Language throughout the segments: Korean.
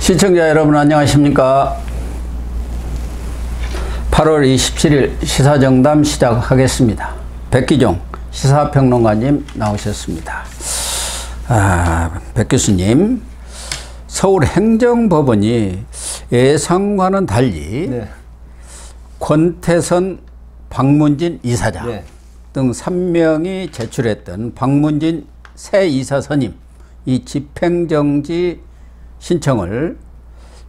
시청자 여러분 안녕하십니까. 8월 27일 시사정담 시작하겠습니다. 백기종 시사평론가님 나오셨습니다. 백 교수님, 서울행정법원이 예상과는 달리 권태선, 박문진 이사장 등 3명이 제출했던 박문진 새 이사 선임 이 집행정지 신청을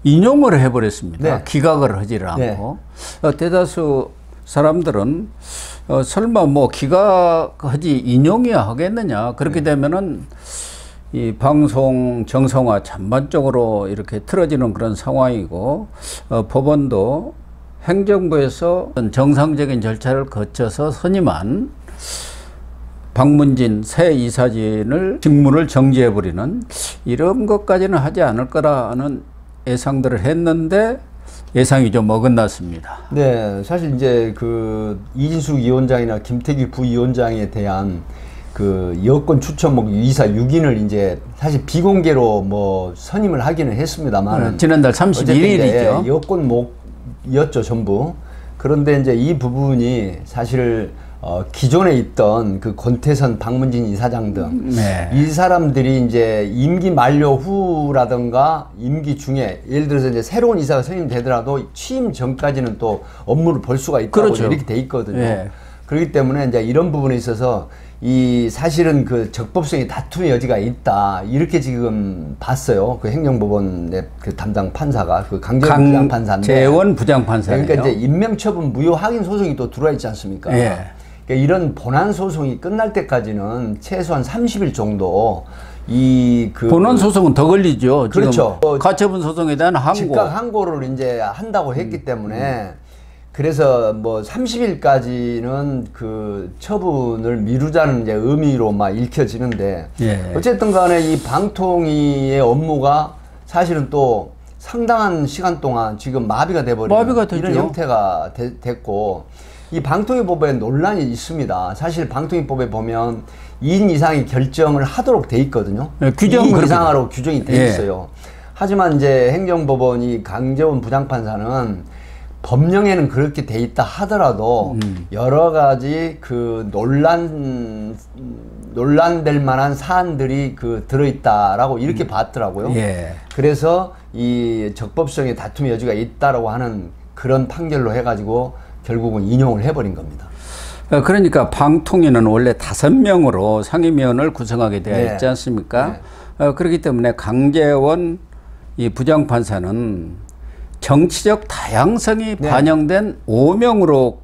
인용을 해버렸습니다. 기각을 하지를 않고. 대다수 사람들은 설마 뭐 기각하지 인용이야 하겠느냐. 그렇게 되면은 이 방송 정상화 전반적으로 이렇게 틀어지는 그런 상황이고, 법원도 행정부에서 정상적인 절차를 거쳐서 선임한 박문진 새 이사진을 직무를 정지해버리는 이런 것까지는 하지 않을 거라는 예상들을 했는데 예상이 좀 어긋났습니다. 네, 사실 이제 그 이진숙 위원장이나 김태규 부위원장에 대한 그 여권 추천목 이사 6인을 이제 사실 비공개로 뭐 선임을 하기는 했습니다만 지난달 31일이죠. 여권목이었죠 전부. 그런데 이제 이 부분이 사실 기존에 있던 그 권태선, 박문진 이사장 등 이 사람들이 이제 임기 만료 후라든가 임기 중에 예를 들어서 이제 새로운 이사가 선임되더라도 취임 전까지는 또 업무를 볼 수가 있다고 이렇게 돼 있거든요. 그렇기 때문에 이제 이런 부분에 있어서 이 사실은 그 적법성이 다툼의 여지가 있다 이렇게 지금 봤어요. 그 행정법원의 그 담당 판사가 그 강재원 부장판사인데. 강재원 부장판사예요. 그러니까 이제 임명처분 무효 확인 소송이 또 들어와 있지 않습니까? 그러니까 이런 본안 소송이 끝날 때까지는 최소한 30일 정도 본안 소송은 더 걸리죠. 그렇죠. 가처분 소송에 대한 항고. 즉각 항고를 이제 한다고 했기 때문에 그래서 뭐 30일까지는 그 처분을 미루자는 이제 의미로 막 읽혀지는데 어쨌든 간에 이 방통위의 업무가 사실은 또 상당한 시간 동안 지금 마비가 돼버리는 이런 형태가 됐고, 이 방통위법에 논란이 있습니다. 사실 방통위법에 보면 2인 이상이 결정을 하도록 돼 있거든요. 2인 이상으로 규정이 돼 있어요. 하지만 이제 행정법원이 강재원 부장판사는 법령에는 그렇게 돼 있다 하더라도 여러 가지 그 논란될 만한 사안들이 그 들어있다라고 이렇게 봤더라고요. 그래서 이 적법성의 다툼의 여지가 있다라고 하는 그런 판결로 해가지고 결국은 인용을 해버린 겁니다. 그러니까 방통위는 원래 5명으로 상임위원을 구성하게 되어 있지 않습니까? 그렇기 때문에 강재원 이 부장판사는 정치적 다양성이 반영된 5명으로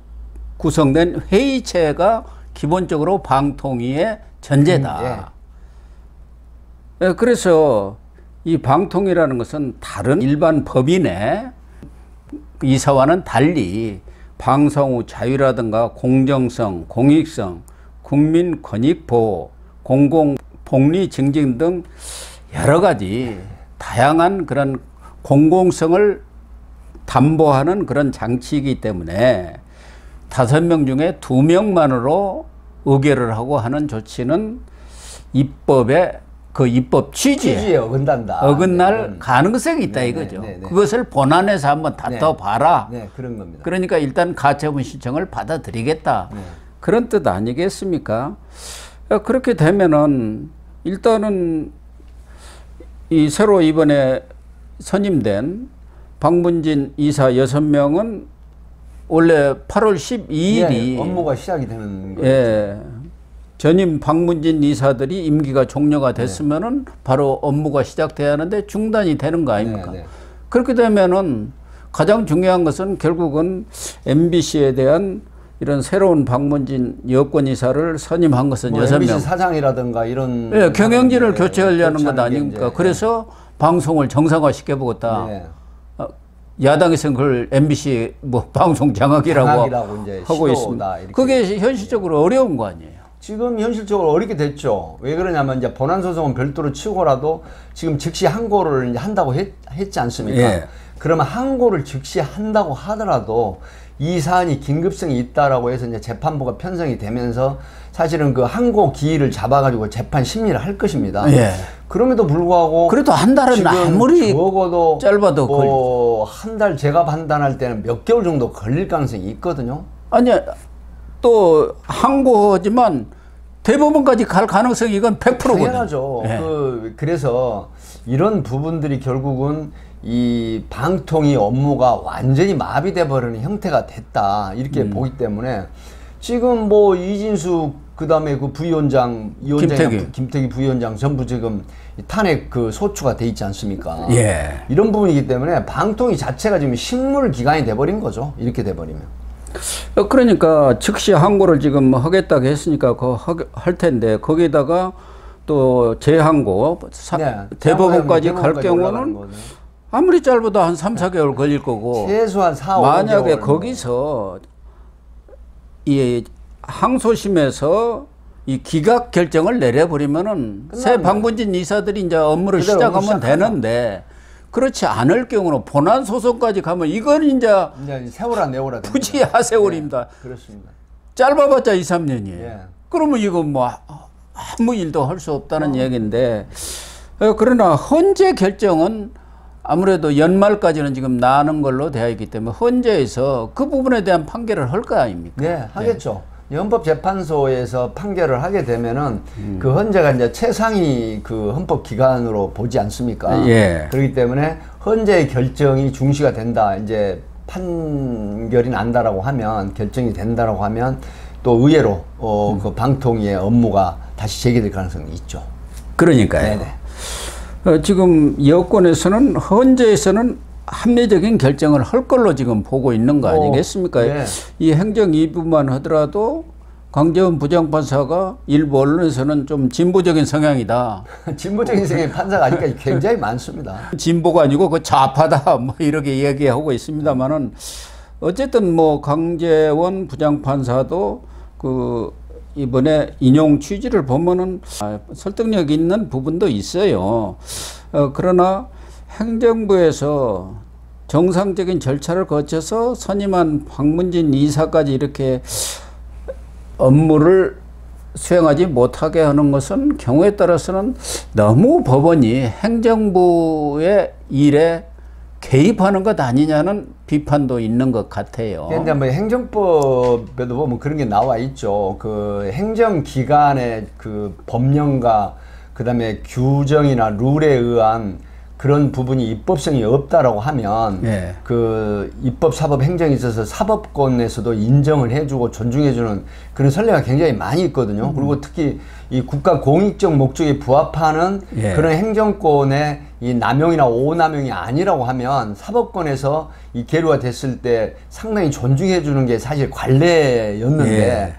구성된 회의체가 기본적으로 방통위의 전제다. 그래서 이 방통위라는 것은 다른 일반 법인의 이사와는 달리 방송 후 자유라든가 공정성, 공익성, 국민 권익 보호, 공공 복리 증진 등 여러 가지 다양한 그런 공공성을 담보하는 그런 장치이기 때문에 5명 중에 2명만으로 의결을 하고 하는 조치는 입법의 그 입법 취지에 어긋날 가능성이 있다 이거죠. 그것을 본안에서 한번 다퉈봐라. 그런 겁니다. 그러니까 일단 가처분 신청을 받아들이겠다. 그런 뜻 아니겠습니까? 그렇게 되면은 일단은 이 새로 이번에 선임된 박문진 이사 6명은 원래 8월 12일이 업무가 시작이 되는 거죠. 전임 박문진 이사들이 임기가 종료가 됐으면은 바로 업무가 시작돼야 하는데 중단이 되는 거 아닙니까? 그렇게 되면은 가장 중요한 것은 결국은 MBC에 대한 이런 새로운 박문진 여권 이사를 선임한 것은 뭐 6명. MBC 사장이라든가 이런 경영진을 교체하려는 것 아닙니까? 그래서 방송을 정상화시켜 보겠다. 야당에서는 그걸 MBC 뭐 방송 장악이라고 이제 하고 있습니다. 그게 현실적으로 어려운 거 아니에요? 지금 현실적으로 어렵게 됐죠. 왜 그러냐면 이제 본안 소송은 별도로 치고라도 지금 즉시 항고를 이제 한다고 했지 않습니까? 그러면 항고를 즉시 한다고 하더라도 이 사안이 긴급성이 있다라고 해서 이제 재판부가 편성이 되면서 사실은 그 항고 기일을 잡아가지고 재판 심리를 할 것입니다. 예. 그럼에도 불구하고 그래도 한 달은 아무리 적어도 짧아도 뭐 한 달 제가 판단할 때는 몇 개월 정도 걸릴 가능성이 있거든요. 아니 또 항고지만 대법원까지 갈 가능성이 이건 100%거든요. 당연하죠. 예. 그래서 이런 부분들이 결국은 이 방통위 업무가 완전히 마비돼 버리는 형태가 됐다 이렇게 보기 때문에 지금 뭐 이진숙 그다음에 그 부위원장 김태기 부위원장 전부 지금 탄핵 그 소추가 돼 있지 않습니까? 예. 이런 부분이기 때문에 방통위 자체가 지금 식물 기관이 돼 버린 거죠. 이렇게 돼 버리면. 그러니까 즉시 항고를 지금 하겠다고 했으니까 그거 할 텐데 거기다가 또 재항고 대법원까지 갈 경우는 아무리 짧아도 한 3, 4개월 걸릴 거고 최소한 4, 5개월 만약에 거기서 이 항소심에서 이 기각 결정을 내려버리면은 새 방문진 이사들이 이제 업무를 시작하면 되는데 그렇지 않을 경우는 본안 소송까지 가면 이건 이제 세월아 내월아 부지 하세월입니다. 네, 그렇습니다. 짧아봤자 2, 3년이에요. 예. 그러면 이거 뭐 아무 일도 할 수 없다는 얘기인데 그러나 헌재 결정은 아무래도 연말까지는 지금 나는 걸로 되어 있기 때문에 헌재에서 그 부분에 대한 판결을 할 거 아닙니까? 네, 하겠죠. 네. 헌법재판소에서 판결을 하게 되면은 그 헌재가 이제 최상위 그 헌법기관으로 보지 않습니까? 예. 그렇기 때문에 헌재의 결정이 중시가 된다. 이제 판결이 난다라고 하면 결정이 된다라고 하면 또 의외로 그 방통위의 업무가 다시 재개될 가능성이 있죠. 그러니까요. 지금 여권에서는 헌재에서는 합리적인 결정을 할 걸로 지금 보고 있는 거 아니겠습니까? 네. 이 행정 2부만 하더라도 강제원 부장판사가 일부 언론에서는 좀 진보적인 성향이다. 진보적인 성향의 판사가 아직까지 굉장히 많습니다. 진보가 아니고 그 좌파다 뭐 이렇게 얘기하고 있습니다만은 어쨌든 뭐 강제원 부장판사도 그 이번에 인용 취지를 보면은 설득력 있는 부분도 있어요. 그러나 행정부에서 정상적인 절차를 거쳐서 선임한 박문진 이사까지 이렇게 업무를 수행하지 못하게 하는 것은 경우에 따라서는 너무 법원이 행정부의 일에 개입하는 것 아니냐는 비판도 있는 것 같아요. 그런데 뭐 행정법에도 보면 그런 게 나와 있죠. 그 행정기관의 그 법령과 그다음에 규정이나 룰에 의한 그런 부분이 입법성이 없다라고 하면 그 입법, 사법, 행정에 있어서 사법권에서도 인정을 해주고 존중해주는 그런 선례가 굉장히 많이 있거든요. 그리고 특히 이 국가 공익적 목적에 부합하는 그런 행정권의 이 남용이나 오남용이 아니라고 하면 사법권에서 이 계류가 됐을 때 상당히 존중해주는 게 사실 관례였는데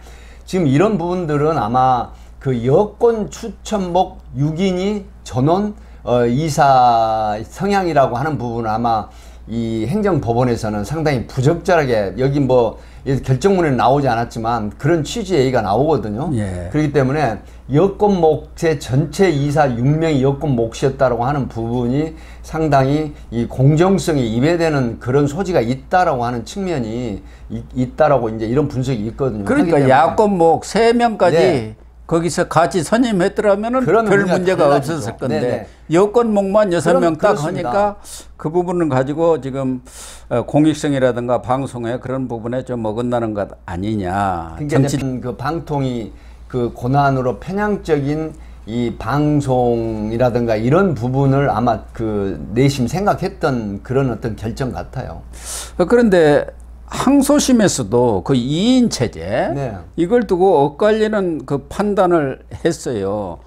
지금 이런 부분들은 아마 그 여권 추천목 6인이 전원 이사 성향이라고 하는 부분은 아마 이 행정법원에서는 상당히 부적절하게 여기 뭐 결정문에 나오지 않았지만 그런 취지의 얘기가 나오거든요. 그렇기 때문에 여권 몫의 전체 이사 6명이 여권 몫이었다라고 하는 부분이 상당히 이 공정성이 위배되는 그런 소지가 있다라고 하는 측면이 있다라고 이제 이런 분석이 있거든요. 그러니까 야권 몫 3명까지 거기서 같이 선임했더라면은 별 문제가 없었을 건데 여권목만 6명 딱 하니까 그 부분을 가지고 지금 공익성이라든가 방송에 그런 부분에 좀 어긋나는 것 아니냐. 정치 그 방통위 그 고난으로 편향적인 이 방송이라든가 이런 부분을 아마 그 내심 생각했던 그런 어떤 결정 같아요. 그런데 항소심에서도 그 2인 체제 이걸 두고 엇갈리는 그 판단을 했어요.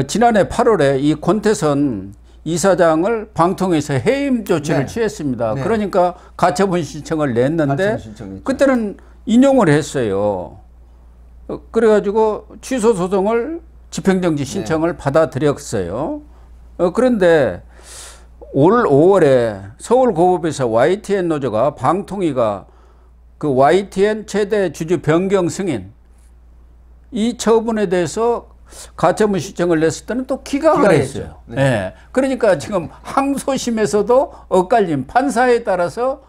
지난해 8월에 이 권태선 이사장을 방통위에서 해임 조치를 취했습니다. 그러니까 가처분 신청을 냈는데 그때는 인용을 했어요. 그래가지고 취소 소송을 집행정지 신청을 받아들였어요. 그런데 올 5월에 서울고법에서 YTN 노조가 방통위가 그 YTN 최대 주주 변경 승인 이 처분에 대해서 가처분 신청을 냈을 때는 또 기각을 했어요. 네. 네. 그러니까 지금 항소심에서도 엇갈림, 판사에 따라서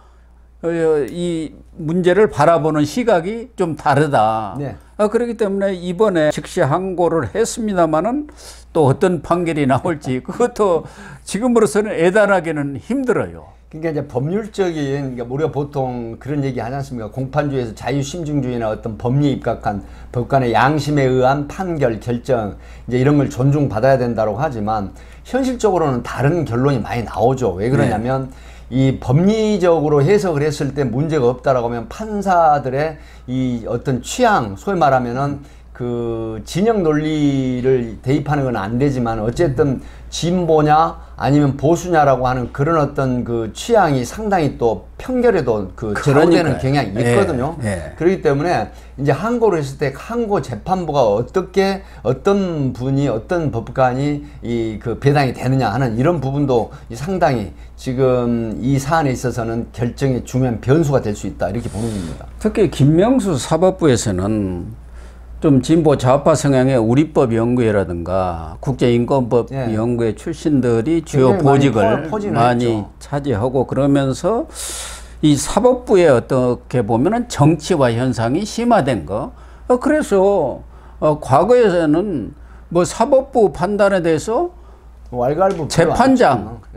이 문제를 바라보는 시각이 좀 다르다. 네. 그렇기 때문에 이번에 즉시 항고를 했습니다마는 또 어떤 판결이 나올지 그것도 지금으로서는 애단하기는 힘들어요. 그러니까 이제 법률적인, 그러니까 우리가 보통 그런 얘기 하지 않습니까? 공판주의에서 자유심증주의나 어떤 법리에 입각한 법관의 양심에 의한 판결, 결정, 이제 이런 걸 존중받아야 된다고 하지만 현실적으로는 다른 결론이 많이 나오죠. 왜 그러냐면 이 법리적으로 해석을 했을 때 문제가 없다라고 하면 판사들의 이 어떤 취향, 소위 말하면은 그 진영 논리를 대입하는 건 안 되지만 어쨌든 진보냐 아니면 보수냐라고 하는 그런 어떤 그 취향이 상당히 또 편결에도 그 좌우되는 경향이 있거든요. 그렇기 때문에 이제 항고를 했을 때 항고 재판부가 어떻게 어떤 분이 어떤 법관이 이 그 배당이 되느냐 하는 이런 부분도 상당히 지금 이 사안에 있어서는 결정의 중요한 변수가 될 수 있다 이렇게 보는 겁니다. 특히 김명수 사법부에서는 좀 진보 좌파 성향의 우리법 연구회라든가 국제인권법 연구회 출신들이 주요 보직을 많이 차지하고 그러면서 이 사법부에 어떻게 보면은 정치화 현상이 심화된 거. 그래서 과거에는 뭐 사법부 판단에 대해서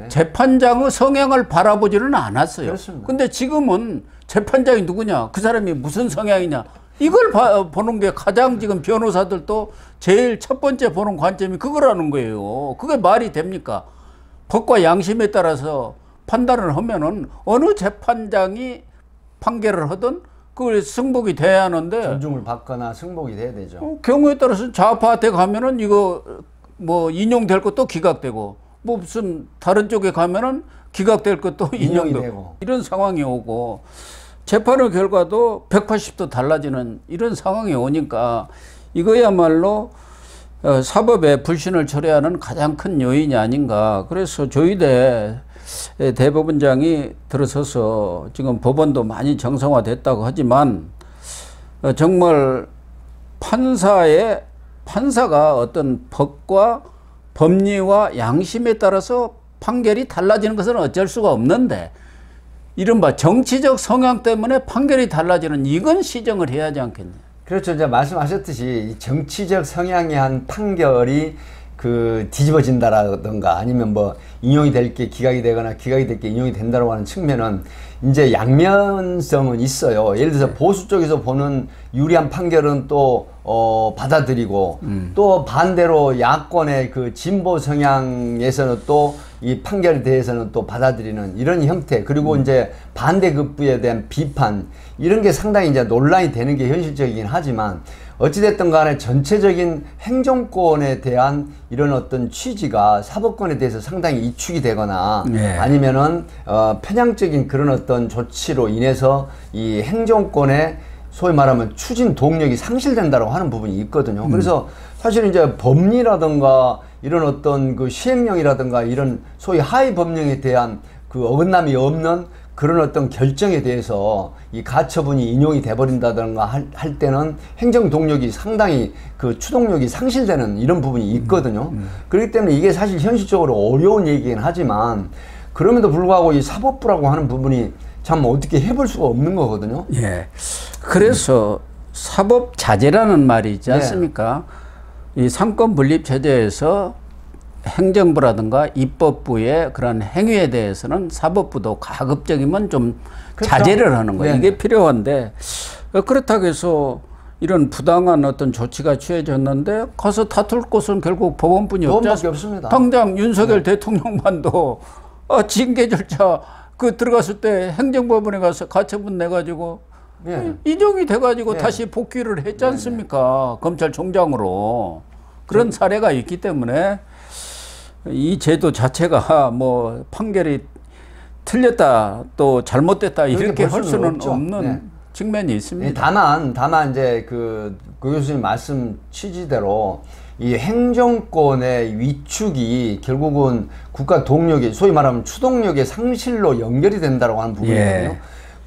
재판장의 성향을 바라보지는 않았어요. 그렇습니다. 근데 지금은 재판장이 누구냐, 그 사람이 무슨 성향이냐, 이걸 보는 게 가장 지금 변호사들도 제일 첫 번째 보는 관점이 그거라는 거예요. 그게 말이 됩니까? 법과 양심에 따라서 판단을 하면은 어느 재판장이 판결을 하든 그걸 승복이 돼야 하는데, 존중을 받거나 승복이 돼야 되죠. 경우에 따라서 좌파한테 가면은 이거 뭐 인용될 것도 기각되고, 뭐 무슨 다른 쪽에 가면은 기각될 것도 인용되고, 이런 상황이 오고 재판의 결과도 180도 달라지는 이런 상황이 오니까 이거야말로 사법의 불신을 초래하는 가장 큰 요인이 아닌가. 그래서 조희대 대법원장이 들어서서 지금 법원도 많이 정상화됐다고 하지만 정말 판사가 어떤 법과 법리와 양심에 따라서 판결이 달라지는 것은 어쩔 수가 없는데, 이른바 정치적 성향 때문에 판결이 달라지는, 이건 시정을 해야 하지 않겠냐. 그렇죠. 이제 말씀하셨듯이 정치적 성향이 한 판결이 그 뒤집어진다라든가 아니면 뭐 인용이 될 게 기각이 되거나 기각이 될 게 인용이 된다라고 하는 측면은 이제 양면성은 있어요. 예를 들어서 보수 쪽에서 보는 유리한 판결은 또 받아들이고 또 반대로 야권의 그 진보 성향에서는 또 이 판결에 대해서는 또 받아들이는 이런 형태, 그리고 이제 반대급부에 대한 비판, 이런 게 상당히 이제 논란이 되는 게 현실적이긴 하지만 어찌됐든 간에 전체적인 행정권에 대한 이런 어떤 취지가 사법권에 대해서 상당히 이축이 되거나 아니면은 편향적인 그런 어떤 조치로 인해서 이 행정권의 소위 말하면 추진 동력이 상실된다고 하는 부분이 있거든요. 그래서 사실 이제 법리라든가 이런 어떤 그 시행령이라든가 이런 소위 하위 법령에 대한 그 어긋남이 없는 그런 어떤 결정에 대해서 이 가처분이 인용이 돼버린다든가 할 때는 행정 동력이 상당히 그 추동력이 상실되는 이런 부분이 있거든요. 그렇기 때문에 이게 사실 현실적으로 어려운 얘기긴 하지만 그럼에도 불구하고 이 사법부라고 하는 부분이 참 어떻게 해볼 수가 없는 거거든요. 예. 그래서 사법자재라는 말이 있지 않습니까? 이 상권 분립 체제에서 행정부라든가 입법부의 그런 행위에 대해서는 사법부도 가급적이면 좀 그렇죠. 자제를 하는 거예요. 이게 필요한데, 그렇다고 해서 이런 부당한 어떤 조치가 취해졌는데 가서 다툴 곳은 결국 법원뿐이 없습니다. 당장 윤석열 대통령만도 징계 절차 들어갔을 때 행정법원에 가서 가처분 내가지고 인용이 돼가지고 다시 복귀를 했지 않습니까? 검찰총장으로. 그런 사례가 있기 때문에 이 제도 자체가 뭐 판결이 틀렸다 또 잘못됐다 이렇게 할 수는 없죠. 없는 측면이 있습니다. 다만 이제 그 교수님 말씀 취지대로 이 행정권의 위축이 결국은 국가 동력이 소위 말하면 추동력의 상실로 연결이 된다고 하는 부분이거든요.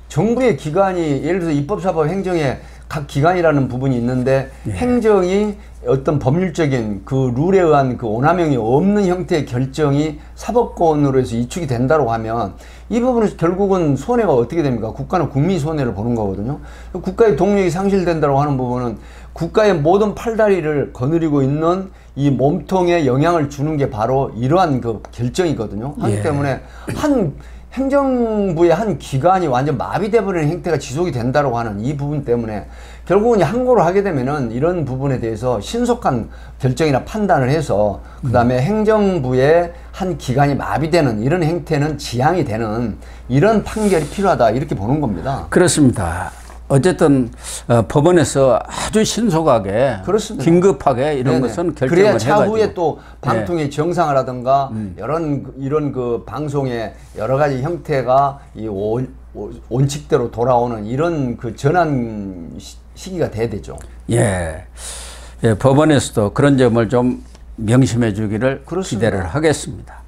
정부의 기관이 예를 들어서 입법사법 행정에 각 기관이라는 부분이 있는데 예. 행정이 어떤 법률적인 그 룰에 의한 그 오남용이 없는 형태의 결정이 사법권으로 해서 이축이 된다고 하면 이 부분은 결국은 손해가 어떻게 됩니까? 국가는 국민이 손해를 보는 거거든요. 국가의 동력이 상실된다고 하는 부분은 국가의 모든 팔다리를 거느리고 있는 이 몸통에 영향을 주는 게 바로 이러한 그 결정이거든요. 하기 예. 때문에 한 행정부의 한 기관이 완전 마비돼 버리는 행태가 지속이 된다고 하는 이 부분 때문에 결국은 항고를 하게 되면은 이런 부분에 대해서 신속한 결정이나 판단을 해서 그 다음에 행정부의 한 기관이 마비되는 이런 행태는 지양이 되는 이런 판결이 필요하다 이렇게 보는 겁니다. 그렇습니다. 어쨌든 법원에서 아주 신속하게 그렇습니다. 긴급하게 이런 네네. 것은 결정을 그래야 차후에 또 방통의 네. 정상화라든가 이런 그 방송의 여러 가지 형태가 이 원칙대로 돌아오는 이런 그 전환 시기가 돼야 되죠. 예. 예, 법원에서도 그런 점을 좀 명심해 주기를 그렇습니다. 기대를 하겠습니다.